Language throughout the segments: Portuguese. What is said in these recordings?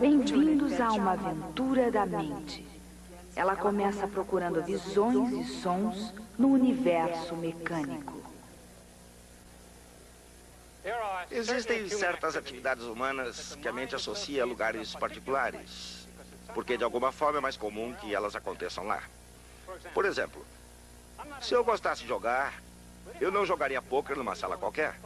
Bem-vindos a uma aventura da mente. Ela começa procurando visões e sons no universo mecânico. Existem certas atividades humanas que a mente associa a lugares particulares, porque de alguma forma é mais comum que elas aconteçam lá. Por exemplo, se eu gostasse de jogar, eu não jogaria pôquer numa sala qualquer.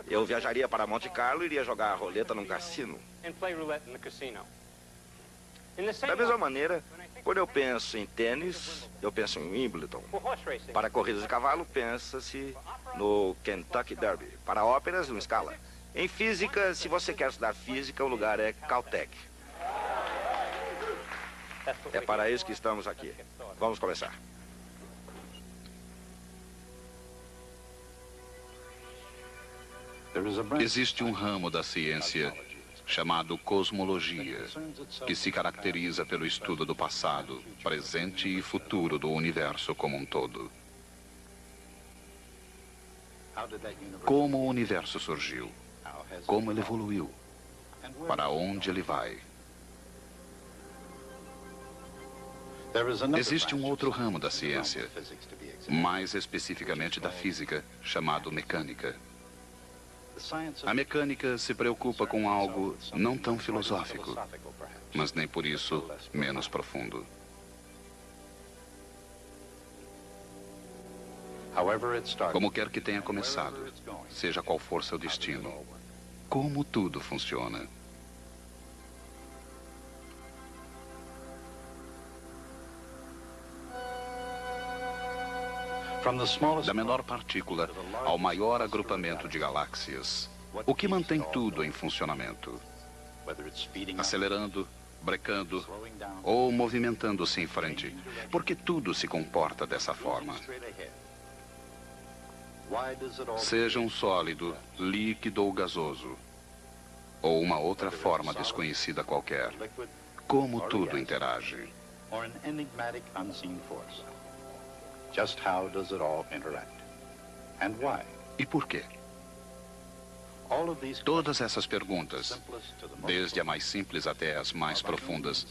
Eu viajaria para Monte Carlo e iria jogar a roleta num cassino. Da mesma maneira, quando eu penso em tênis, eu penso em Wimbledon. Para corridas de cavalo, pensa-se no Kentucky Derby. Para óperas, no Scala. Em física, se você quer estudar física, o lugar é Caltech. É para isso que estamos aqui. Vamos começar. Existe um ramo da ciência chamado cosmologia, que se caracteriza pelo estudo do passado, presente e futuro do universo como um todo. Como o universo surgiu? Como ele evoluiu? Para onde ele vai? Existe um outro ramo da ciência, mais especificamente da física, chamado mecânica. A mecânica se preocupa com algo não tão filosófico, mas nem por isso menos profundo. Como quer que tenha começado, seja qual for seu destino, como tudo funciona. Da menor partícula ao maior agrupamento de galáxias, o que mantém tudo em funcionamento? Acelerando, brecando ou movimentando-se em frente, porque tudo se comporta dessa forma. Seja um sólido, líquido ou gasoso, ou uma outra forma desconhecida qualquer, como tudo interage. Just how does it all interact? And why? E por quê? Todas essas perguntas, desde a mais simples até as mais profundas,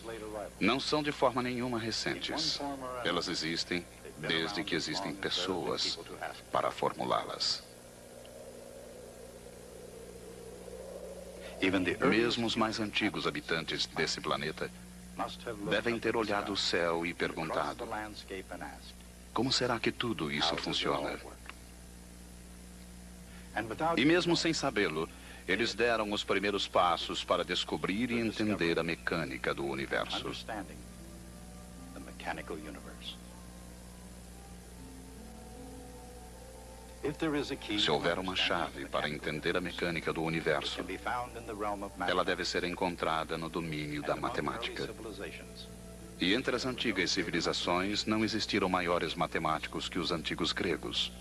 não são de forma nenhuma recentes. Elas existem desde que existem pessoas para formulá-las. Mesmo os mais antigos habitantes desse planeta devem ter olhado o céu e perguntado: como será que tudo isso funciona? E mesmo sem sabê-lo, eles deram os primeiros passos para descobrir e entender a mecânica do universo. Se houver uma chave para entender a mecânica do universo, ela deve ser encontrada no domínio da matemática. E entre as antigas civilizações não existiram maiores matemáticos que os antigos gregos.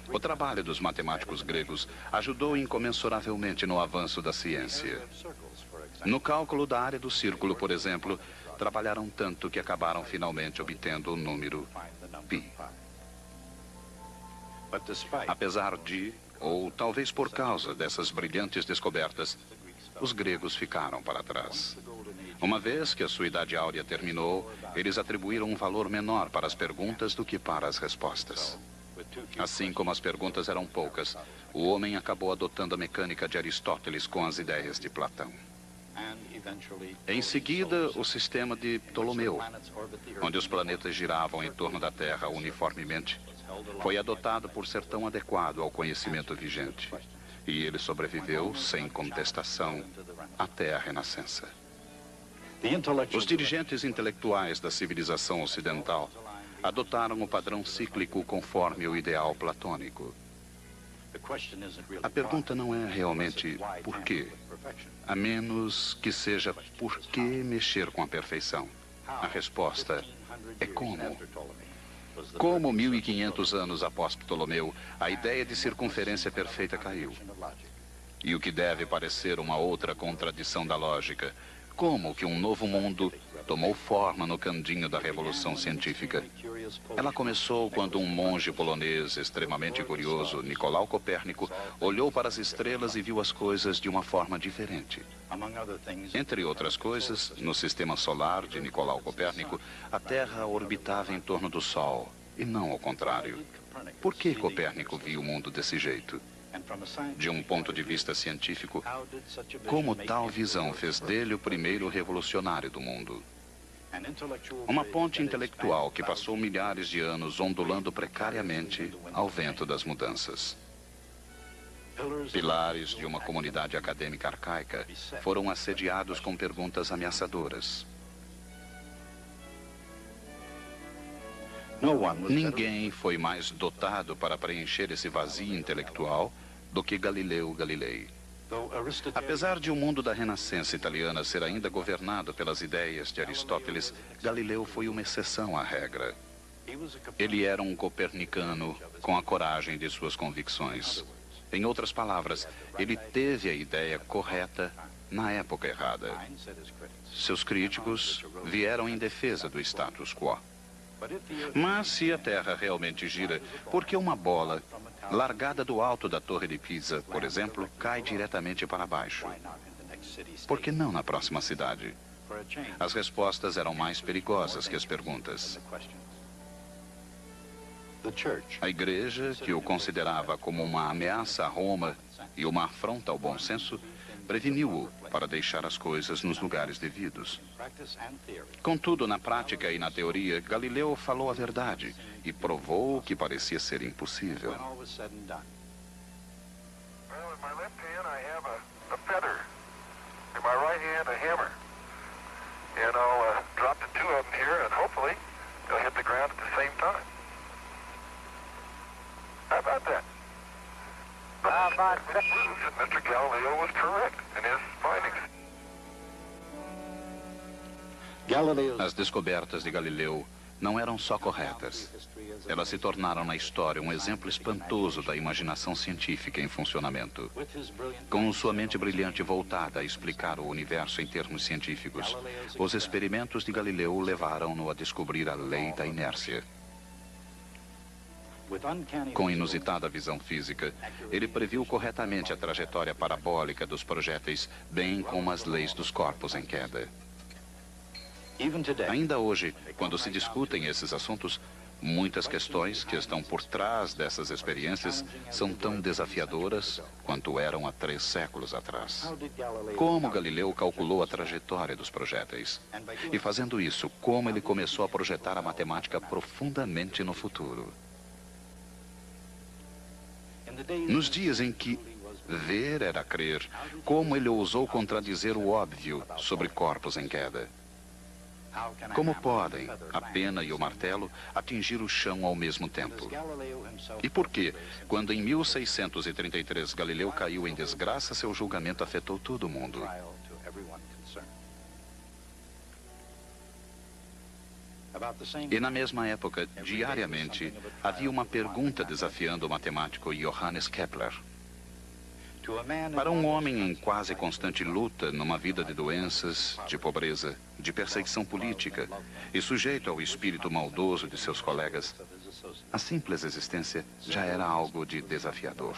O trabalho dos matemáticos gregos ajudou incomensuravelmente no avanço da ciência. No cálculo da área do círculo, por exemplo, trabalharam tanto que acabaram finalmente obtendo o número π. Apesar de, ou talvez por causa dessas brilhantes descobertas, os gregos ficaram para trás. Uma vez que a sua idade áurea terminou, eles atribuíram um valor menor para as perguntas do que para as respostas. Assim como as perguntas eram poucas, o homem acabou adotando a mecânica de Aristóteles com as ideias de Platão. Em seguida, o sistema de Ptolomeu, onde os planetas giravam em torno da Terra uniformemente, foi adotado por ser tão adequado ao conhecimento vigente. E ele sobreviveu, sem contestação, até a Renascença. Os dirigentes intelectuais da civilização ocidental adotaram o padrão cíclico conforme o ideal platônico. A pergunta não é realmente por quê, a menos que seja por que mexer com a perfeição. A resposta é como. Como 1500 anos após Ptolomeu, a ideia de circunferência perfeita caiu. E o que deve parecer uma outra contradição da lógica, como que um novo mundo tomou forma no candinho da Revolução Científica. Ela começou quando um monge polonês extremamente curioso, Nicolau Copérnico, olhou para as estrelas e viu as coisas de uma forma diferente. Entre outras coisas, no sistema solar de Nicolau Copérnico, a Terra orbitava em torno do Sol, e não ao contrário. Por que Copérnico viu o mundo desse jeito? De um ponto de vista científico, como tal visão fez dele o primeiro revolucionário do mundo? Uma ponte intelectual que passou milhares de anos ondulando precariamente ao vento das mudanças. Pilares de uma comunidade acadêmica arcaica foram assediados com perguntas ameaçadoras. Ninguém foi mais dotado para preencher esse vazio intelectual do que Galileu Galilei. Apesar de o mundo da Renascença italiana ser ainda governado pelas ideias de Aristóteles, Galileu foi uma exceção à regra. Ele era um copernicano com a coragem de suas convicções. Em outras palavras, ele teve a ideia correta na época errada. Seus críticos vieram em defesa do status quo. Mas se a Terra realmente gira, por que uma bola largada do alto da Torre de Pisa, por exemplo, cai diretamente para baixo? Por que não na próxima cidade? As respostas eram mais perigosas que as perguntas. A igreja, que o considerava como uma ameaça a Roma e uma afronta ao bom senso, preveniu-o para deixar as coisas nos lugares devidos. Contudo, na prática e na teoria, Galileu falou a verdade e provou o que parecia ser impossível. Mr. Galileo was correct in his findings. As descobertas de Galileu não eram só corretas. Elas se tornaram na história um exemplo espantoso da imaginação científica em funcionamento. Com sua mente brilhante voltada a explicar o universo em termos científicos, os experimentos de Galileu levaram-no a descobrir a lei da inércia. Com inusitada visão física, ele previu corretamente a trajetória parabólica dos projéteis, bem como as leis dos corpos em queda. Ainda hoje, quando se discutem esses assuntos, muitas questões que estão por trás dessas experiências são tão desafiadoras quanto eram há 3 séculos atrás. Como Galileu calculou a trajetória dos projéteis? E fazendo isso, como ele começou a projetar a matemática profundamente no futuro? Nos dias em que ver era crer, como ele ousou contradizer o óbvio sobre corpos em queda? Como podem a pena e o martelo atingir o chão ao mesmo tempo? E por que, quando em 1633 Galileu caiu em desgraça, seu julgamento afetou todo o mundo? E na mesma época, diariamente, havia uma pergunta desafiando o matemático Johannes Kepler. Para um homem em quase constante luta, numa vida de doenças, de pobreza, de perseguição política e sujeito ao espírito maldoso de seus colegas, a simples existência já era algo de desafiador.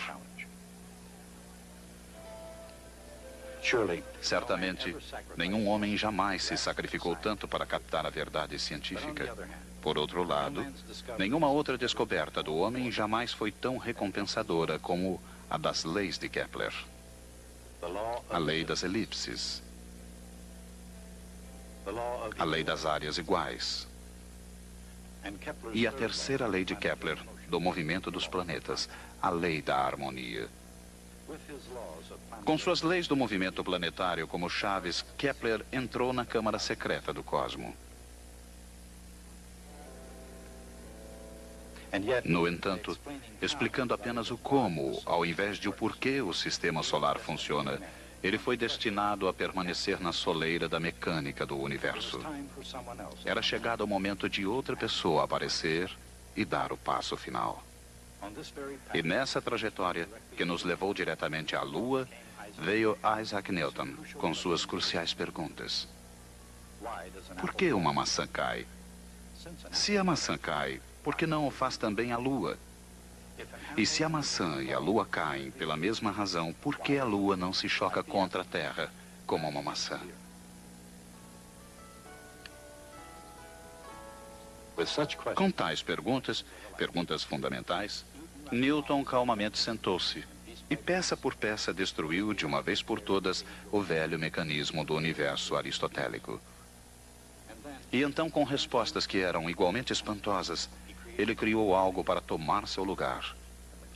Certamente, nenhum homem jamais se sacrificou tanto para captar a verdade científica. Por outro lado, nenhuma outra descoberta do homem jamais foi tão recompensadora como a das leis de Kepler. A lei das elipses. A lei das áreas iguais. E a terceira lei de Kepler, do movimento dos planetas, a lei da harmonia. Com suas leis do movimento planetário como chaves, Kepler entrou na câmara secreta do cosmo. No entanto, explicando apenas o como, ao invés de o porquê o sistema solar funciona, ele foi destinado a permanecer na soleira da mecânica do universo. Era chegado o momento de outra pessoa aparecer e dar o passo final. E nessa trajetória, que nos levou diretamente à Lua, veio Isaac Newton com suas cruciais perguntas. Por que uma maçã cai? Se a maçã cai, por que não o faz também a Lua? E se a maçã e a Lua caem pela mesma razão, por que a Lua não se choca contra a Terra como uma maçã? Com tais perguntas fundamentais, Newton calmamente sentou-se e peça por peça destruiu de uma vez por todas o velho mecanismo do universo aristotélico. E então, com respostas que eram igualmente espantosas, ele criou algo para tomar seu lugar: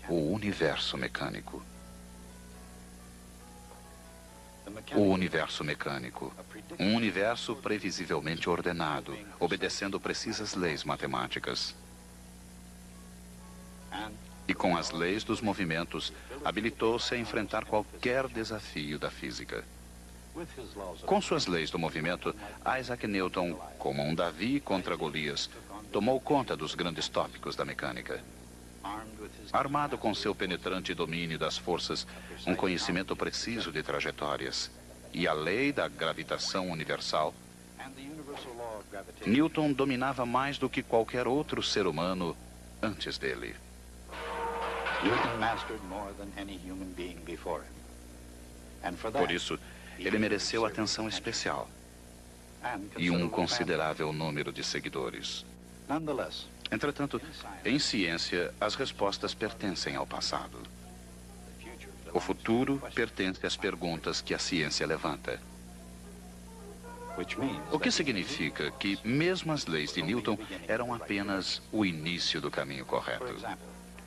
o universo mecânico. O universo mecânico. Um universo previsivelmente ordenado, obedecendo precisas leis matemáticas. E com as leis dos movimentos, habilitou-se a enfrentar qualquer desafio da física. Com suas leis do movimento, Isaac Newton, como um Davi contra Golias, tomou conta dos grandes tópicos da mecânica. Armado com seu penetrante domínio das forças, um conhecimento preciso de trajetórias e a lei da gravitação universal, Newton dominava mais do que qualquer outro ser humano antes dele. Por isso, ele mereceu atenção especial e um considerável número de seguidores. Entretanto, em ciência, as respostas pertencem ao passado. O futuro pertence às perguntas que a ciência levanta. O que significa que mesmo as leis de Newton eram apenas o início do caminho correto.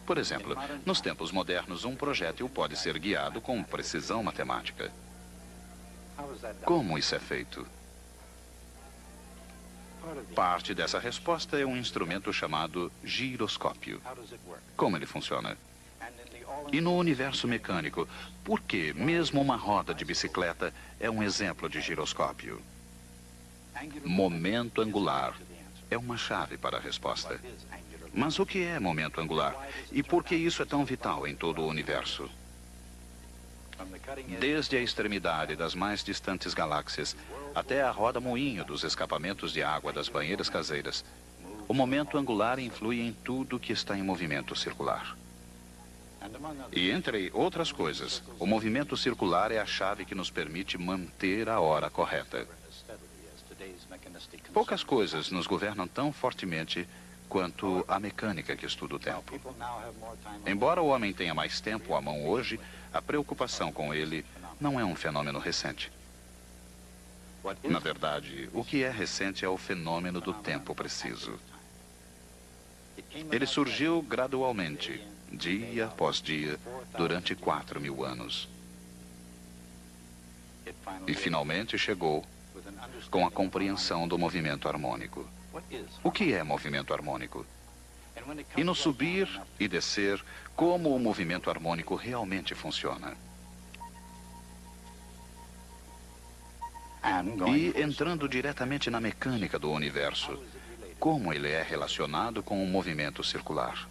Por exemplo, nos tempos modernos, um projétil pode ser guiado com precisão matemática. Como isso é feito? Parte dessa resposta é um instrumento chamado giroscópio. Como ele funciona? E no universo mecânico, por que mesmo uma roda de bicicleta é um exemplo de giroscópio? Momento angular é uma chave para a resposta. Mas o que é momento angular? E por que isso é tão vital em todo o universo? Desde a extremidade das mais distantes galáxias até a roda-moinho dos escapamentos de água das banheiras caseiras, o momento angular influi em tudo que está em movimento circular. E entre outras coisas, o movimento circular é a chave que nos permite manter a hora correta. Poucas coisas nos governam tão fortemente quanto a mecânica que estuda o tempo. Embora o homem tenha mais tempo à mão hoje, a preocupação com ele não é um fenômeno recente. Na verdade, o que é recente é o fenômeno do tempo preciso. Ele surgiu gradualmente, dia após dia, durante 4.000 anos. E finalmente chegou com a compreensão do movimento harmônico. O que é movimento harmônico? E no subir e descer, como o movimento harmônico realmente funciona. E entrando diretamente na mecânica do universo, como ele é relacionado com o movimento circular?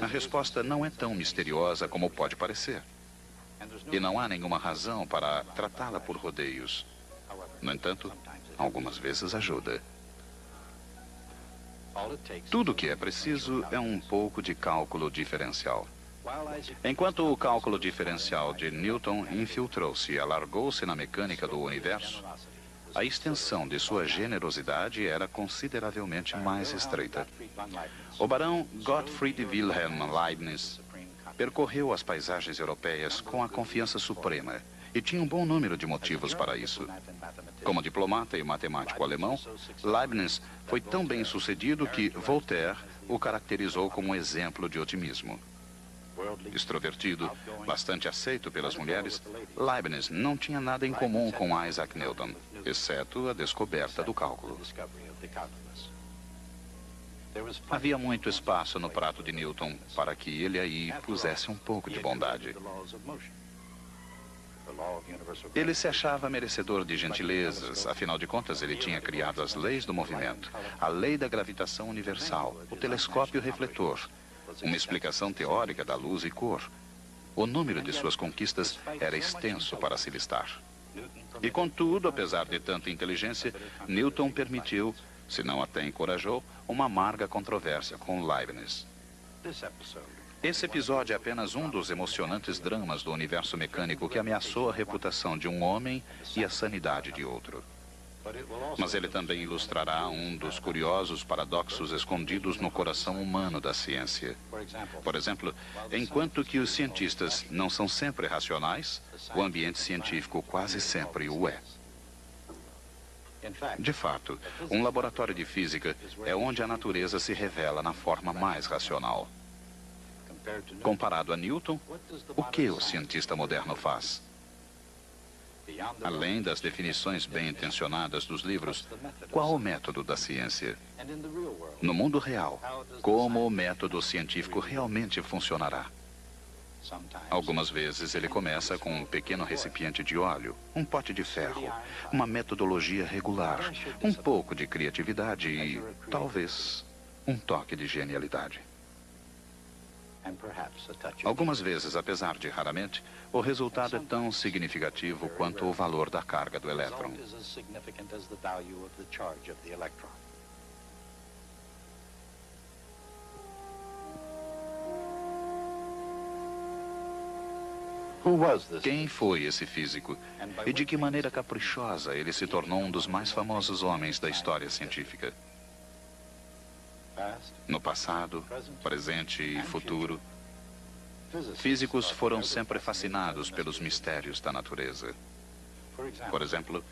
A resposta não é tão misteriosa como pode parecer. E não há nenhuma razão para tratá-la por rodeios. No entanto, algumas vezes ajuda. Tudo o que é preciso é um pouco de cálculo diferencial. Enquanto o cálculo diferencial de Newton infiltrou-se e alargou-se na mecânica do universo, a extensão de sua generosidade era consideravelmente mais estreita. O barão Gottfried Wilhelm Leibniz percorreu as paisagens europeias com a confiança suprema e tinha um bom número de motivos para isso. Como diplomata e matemático alemão, Leibniz foi tão bem sucedido que Voltaire o caracterizou como um exemplo de otimismo. Extrovertido, bastante aceito pelas mulheres, Leibniz não tinha nada em comum com Isaac Newton, exceto a descoberta do cálculo. Havia muito espaço no prato de Newton para que ele aí pusesse um pouco de bondade. Ele se achava merecedor de gentilezas, afinal de contas ele tinha criado as leis do movimento, a lei da gravitação universal, o telescópio refletor, uma explicação teórica da luz e cor. O número de suas conquistas era extenso para se listar. E, contudo, apesar de tanta inteligência, Newton permitiu, se não até encorajou, uma amarga controvérsia com Leibniz. Esse episódio é apenas um dos emocionantes dramas do universo mecânico que ameaçou a reputação de um homem e a sanidade de outro. Mas ele também ilustrará um dos curiosos paradoxos escondidos no coração humano da ciência. Por exemplo, enquanto que os cientistas não são sempre racionais, o ambiente científico quase sempre o é. De fato, um laboratório de física é onde a natureza se revela na forma mais racional. Comparado a Newton, o que o cientista moderno faz? Além das definições bem-intencionadas dos livros, qual o método da ciência? No mundo real, como o método científico realmente funcionará? Algumas vezes ele começa com um pequeno recipiente de óleo, um pote de ferro, uma metodologia regular, um pouco de criatividade e, talvez, um toque de genialidade. Algumas vezes, apesar de raramente, o resultado é tão significativo quanto o valor da carga do elétron. Quem foi esse físico? E de que maneira caprichosa ele se tornou um dos mais famosos homens da história científica? No passado, presente e futuro, físicos foram sempre fascinados pelos mistérios da natureza. Por exemplo,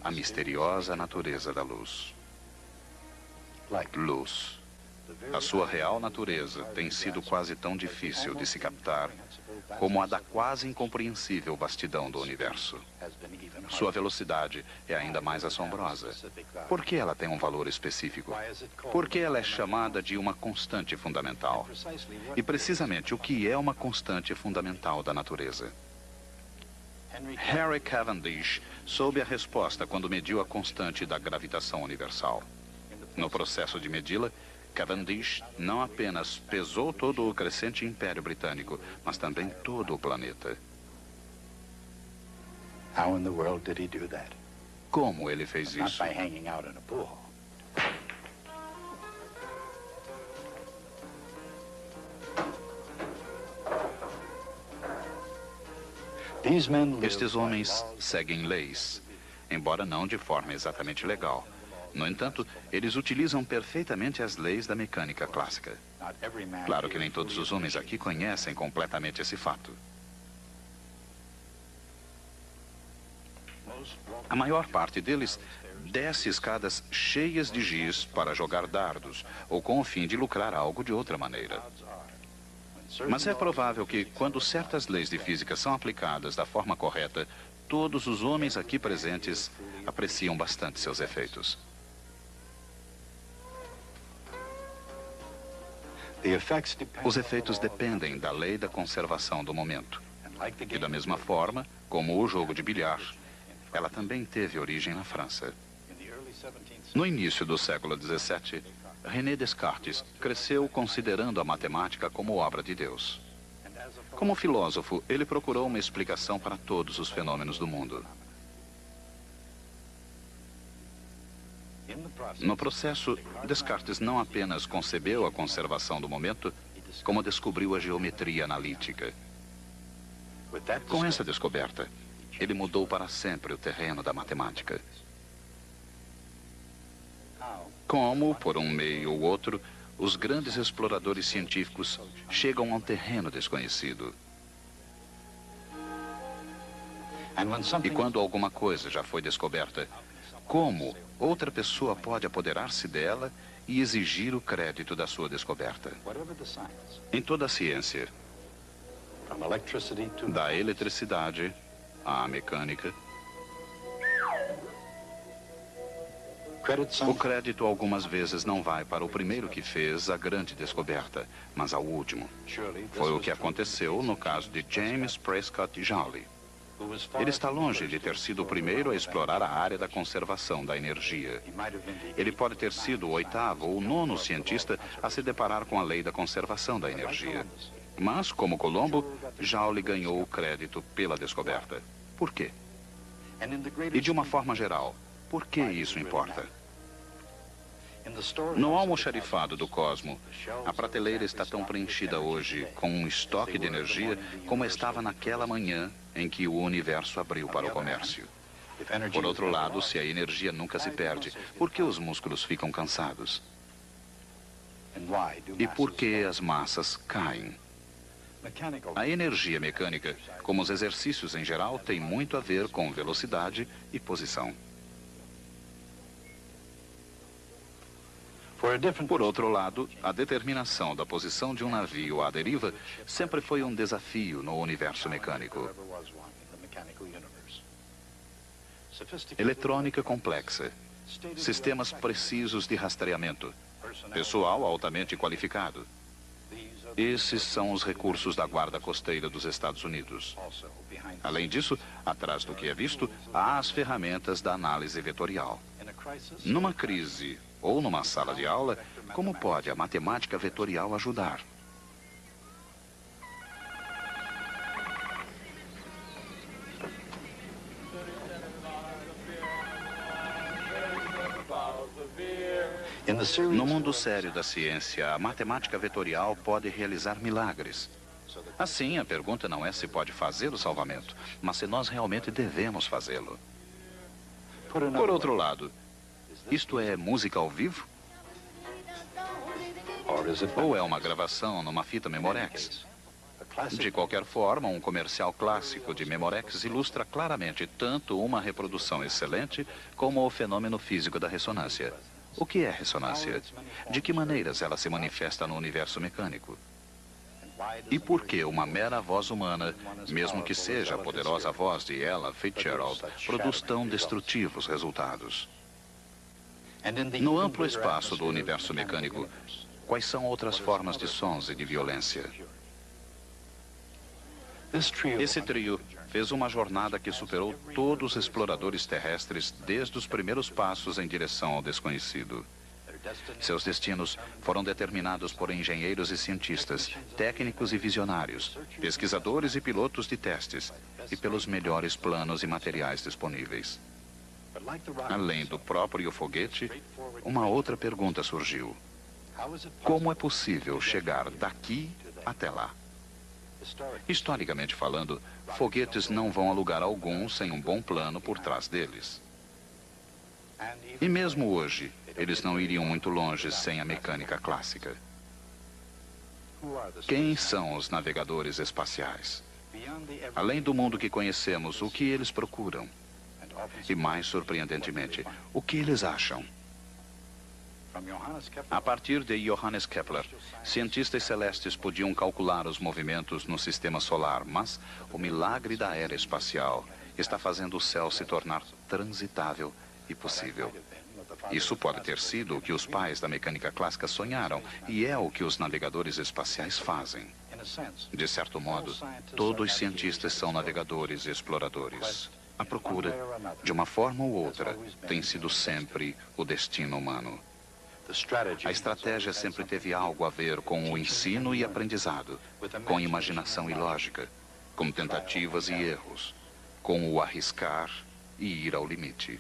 a misteriosa natureza da luz. Luz. A sua real natureza tem sido quase tão difícil de se captar como a da quase incompreensível vastidão do universo. Sua velocidade é ainda mais assombrosa. Por que ela tem um valor específico? Por que ela é chamada de uma constante fundamental? E precisamente o que é uma constante fundamental da natureza? Henry Cavendish soube a resposta quando mediu a constante da gravitação universal. No processo de medi-la, Cavendish não apenas pesou todo o crescente Império Britânico, mas também todo o planeta. Como ele fez isso? Estes homens seguem leis, embora não de forma exatamente legal. No entanto, eles utilizam perfeitamente as leis da mecânica clássica. Claro que nem todos os homens aqui conhecem completamente esse fato. A maior parte deles desce escadas cheias de giz para jogar dardos, ou com o fim de lucrar algo de outra maneira. Mas é provável que, quando certas leis de física são aplicadas da forma correta, todos os homens aqui presentes apreciam bastante seus efeitos. Os efeitos dependem da lei da conservação do momento. E da mesma forma, como o jogo de bilhar, ela também teve origem na França. No início do século XVII, René Descartes cresceu considerando a matemática como obra de Deus. Como filósofo, ele procurou uma explicação para todos os fenômenos do mundo. No processo, Descartes não apenas concebeu a conservação do momento, como descobriu a geometria analítica. Com essa descoberta, ele mudou para sempre o terreno da matemática. Como, por um meio ou outro, os grandes exploradores científicos chegam a um terreno desconhecido. E quando alguma coisa já foi descoberta, como outra pessoa pode apoderar-se dela e exigir o crédito da sua descoberta? Em toda a ciência, da eletricidade à mecânica, o crédito algumas vezes não vai para o primeiro que fez a grande descoberta, mas ao último. Foi o que aconteceu no caso de James Prescott Joule. Ele está longe de ter sido o primeiro a explorar a área da conservação da energia. Ele pode ter sido o 8º ou 9º cientista a se deparar com a lei da conservação da energia. Mas, como Colombo, Joule ganhou o crédito pela descoberta. Por quê? E de uma forma geral, por que isso importa? No almoxarifado do Cosmo, a prateleira está tão preenchida hoje com um estoque de energia como estava naquela manhã em que o universo abriu para o comércio. Por outro lado, se a energia nunca se perde, por que os músculos ficam cansados? E por que as massas caem? A energia mecânica, como os exercícios em geral, tem muito a ver com velocidade e posição. Por outro lado, a determinação da posição de um navio à deriva sempre foi um desafio no universo mecânico. Eletrônica complexa, sistemas precisos de rastreamento, pessoal altamente qualificado. Esses são os recursos da Guarda Costeira dos Estados Unidos. Além disso, atrás do que é visto, há as ferramentas da análise vetorial. Numa crise ou numa sala de aula, como pode a matemática vetorial ajudar? No mundo sério da ciência, a matemática vetorial pode realizar milagres. Assim, a pergunta não é se pode fazer o salvamento, mas se nós realmente devemos fazê-lo. Por outro lado, isto é música ao vivo? Ou é uma gravação numa fita Memorex? De qualquer forma, um comercial clássico de Memorex ilustra claramente tanto uma reprodução excelente como o fenômeno físico da ressonância. O que é ressonância? De que maneiras ela se manifesta no universo mecânico? E por que uma mera voz humana, mesmo que seja a poderosa voz de Ella Fitzgerald, produz tão destrutivos resultados? No amplo espaço do universo mecânico, quais são outras formas de sons e de violência? Esse trio fez uma jornada que superou todos os exploradores terrestres desde os primeiros passos em direção ao desconhecido. Seus destinos foram determinados por engenheiros e cientistas, técnicos e visionários, pesquisadores e pilotos de testes, e pelos melhores planos e materiais disponíveis. Além do próprio foguete, uma outra pergunta surgiu. Como é possível chegar daqui até lá? Historicamente falando, foguetes não vão a lugar algum sem um bom plano por trás deles. E mesmo hoje, eles não iriam muito longe sem a mecânica clássica. Quem são os navegadores espaciais? Além do mundo que conhecemos, o que eles procuram? E mais surpreendentemente, o que eles acham? A partir de Johannes Kepler, cientistas celestes podiam calcular os movimentos no sistema solar, mas o milagre da era espacial está fazendo o céu se tornar transitável e possível. Isso pode ter sido o que os pais da mecânica clássica sonharam, e é o que os navegadores espaciais fazem. De certo modo, todos os cientistas são navegadores e exploradores. A procura, de uma forma ou outra, tem sido sempre o destino humano. A estratégia sempre teve algo a ver com o ensino e aprendizado, com imaginação e lógica, com tentativas e erros, com o arriscar e ir ao limite.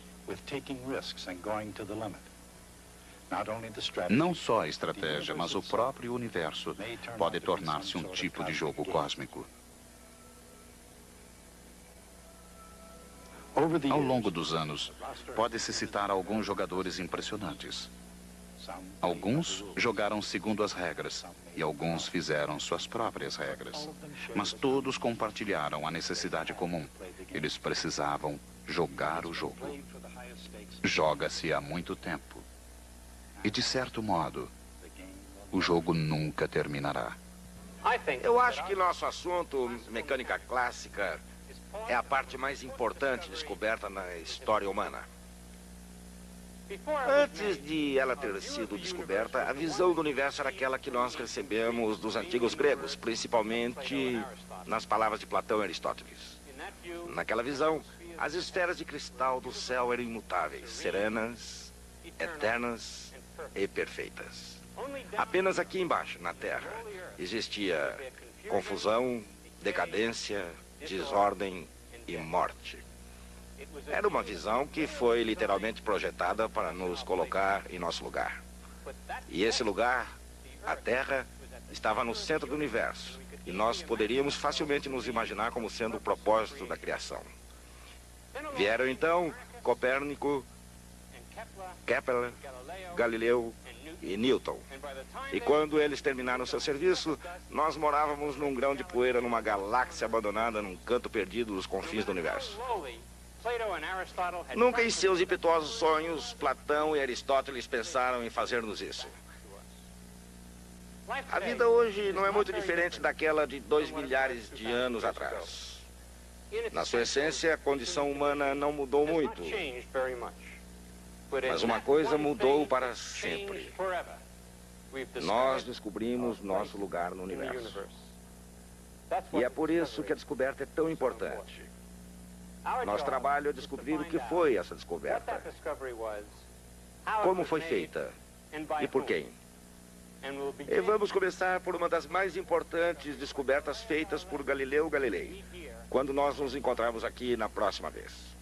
Não só a estratégia, mas o próprio universo pode tornar-se um tipo de jogo cósmico. Ao longo dos anos, pode-se citar alguns jogadores impressionantes. Alguns jogaram segundo as regras e alguns fizeram suas próprias regras. Mas todos compartilharam a necessidade comum. Eles precisavam jogar o jogo. Joga-se há muito tempo. E, de certo modo, o jogo nunca terminará. Eu acho que nosso assunto, mecânica clássica, é a parte mais importante descoberta na história humana. Antes de ela ter sido descoberta, a visão do universo era aquela que nós recebemos dos antigos gregos, principalmente nas palavras de Platão e Aristóteles. Naquela visão, as esferas de cristal do céu eram imutáveis, serenas, eternas e perfeitas. Apenas aqui embaixo, na Terra, existia confusão, decadência, desordem e morte. Era uma visão que foi literalmente projetada para nos colocar em nosso lugar. E esse lugar, a Terra, estava no centro do universo. E nós poderíamos facilmente nos imaginar como sendo o propósito da criação. Vieram então Copérnico, Kepler, Galileu e Newton. E quando eles terminaram seu serviço, nós morávamos num grão de poeira numa galáxia abandonada num canto perdido dos confins do universo. Nunca em seus impetuosos sonhos, Platão e Aristóteles pensaram em fazer-nos isso. A vida hoje não é muito diferente daquela de 2 milhares de anos atrás. Na sua essência, a condição humana não mudou muito. Mas uma coisa mudou para sempre. Nós descobrimos nosso lugar no universo. E é por isso que a descoberta é tão importante. Nosso trabalho é descobrir o que foi essa descoberta. Como foi feita e por quem. E vamos começar por uma das mais importantes descobertas feitas por Galileu Galilei, quando nós nos encontrarmos aqui na próxima vez.